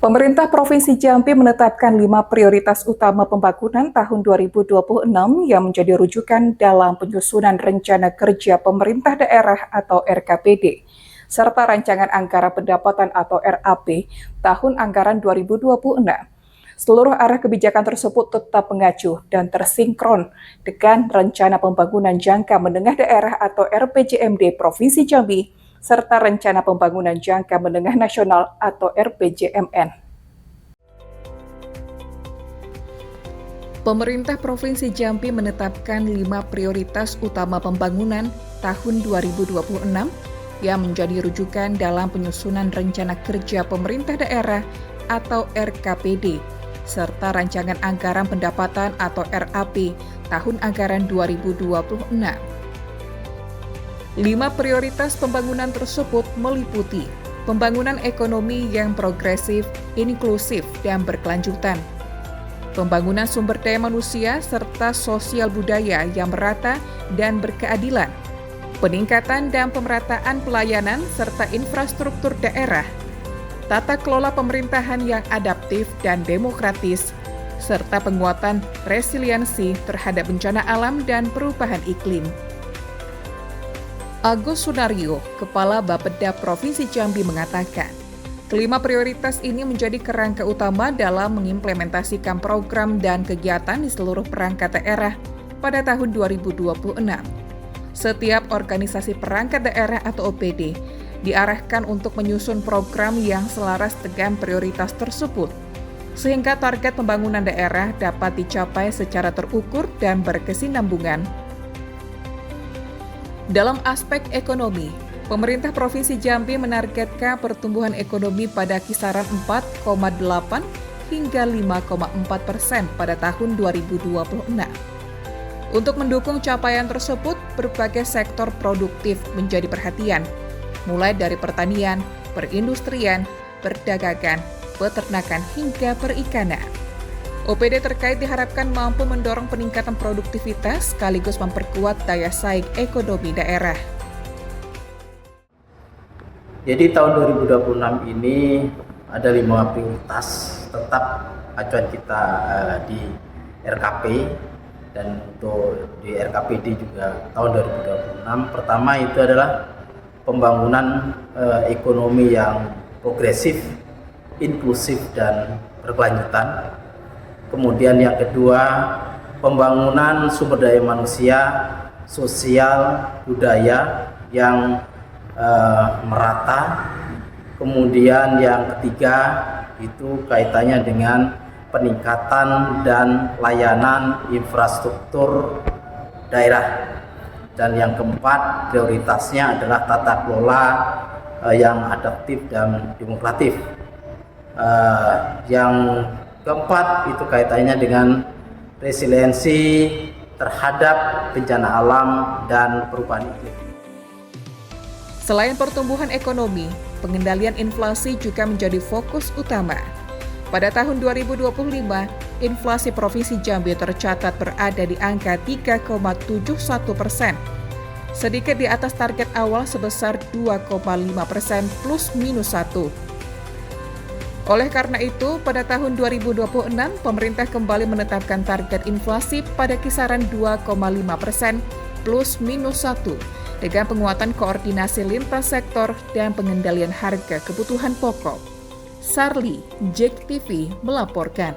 Pemerintah Provinsi Jambi menetapkan 5 prioritas utama pembangunan tahun 2026 yang menjadi rujukan dalam penyusunan Rencana Kerja Pemerintah Daerah atau RKPD, serta Rancangan Anggaran Pendapatan atau RAP tahun anggaran 2026. Seluruh arah kebijakan tersebut tetap mengacu dan tersinkron dengan Rencana Pembangunan Jangka Menengah Daerah atau RPJMD Provinsi Jambi, serta Rencana Pembangunan Jangka Menengah Nasional atau RPJMN. Pemerintah Provinsi Jambi menetapkan 5 prioritas utama pembangunan tahun 2026 yang menjadi rujukan dalam penyusunan Rencana Kerja Pemerintah Daerah atau RKPD, serta Rancangan Anggaran Pendapatan atau RAP tahun anggaran 2026. 5 prioritas pembangunan tersebut meliputi pembangunan ekonomi yang progresif, inklusif, dan berkelanjutan, pembangunan sumber daya manusia serta sosial budaya yang merata dan berkeadilan, peningkatan dan pemerataan pelayanan serta infrastruktur daerah, tata kelola pemerintahan yang adaptif dan demokratis, serta penguatan resiliensi terhadap bencana alam dan perubahan iklim. Agus Sunario, Kepala Bapeda Provinsi Jambi mengatakan, kelima prioritas ini menjadi kerangka utama dalam mengimplementasikan program dan kegiatan di seluruh perangkat daerah pada tahun 2026. Setiap organisasi perangkat daerah atau OPD diarahkan untuk menyusun program yang selaras dengan prioritas tersebut, sehingga target pembangunan daerah dapat dicapai secara terukur dan berkesinambungan. Dalam aspek ekonomi, pemerintah Provinsi Jambi menargetkan pertumbuhan ekonomi pada kisaran 4,8 hingga 5,4% pada tahun 2026. Untuk mendukung capaian tersebut, berbagai sektor produktif menjadi perhatian, mulai dari pertanian, perindustrian, perdagangan, peternakan, hingga perikanan. OPD terkait diharapkan mampu mendorong peningkatan produktivitas sekaligus memperkuat daya saing ekonomi daerah. Jadi tahun 2026 ini ada 5 prioritas tetap acuan kita di RKP, dan untuk di RKPD juga tahun 2026. Pertama itu adalah pembangunan ekonomi yang progresif, inklusif, dan berkelanjutan. Kemudian yang kedua, pembangunan sumber daya manusia, sosial, budaya yang merata. Kemudian yang ketiga itu kaitannya dengan peningkatan dan layanan infrastruktur daerah. Dan yang keempat, prioritasnya adalah tata kelola yang adaptif dan demokratif. Yang keempat itu kaitannya dengan resiliensi terhadap bencana alam dan perubahan iklim. Selain pertumbuhan ekonomi, pengendalian inflasi juga menjadi fokus utama. Pada tahun 2025, inflasi Provinsi Jambi tercatat berada di angka 3,71%, sedikit di atas target awal sebesar 2,5% plus minus 1. Oleh karena itu, pada tahun 2026, pemerintah kembali menetapkan target inflasi pada kisaran 2,5% plus minus 1 dengan penguatan koordinasi lintas sektor dan pengendalian harga kebutuhan pokok. Sarli, JEK TV melaporkan.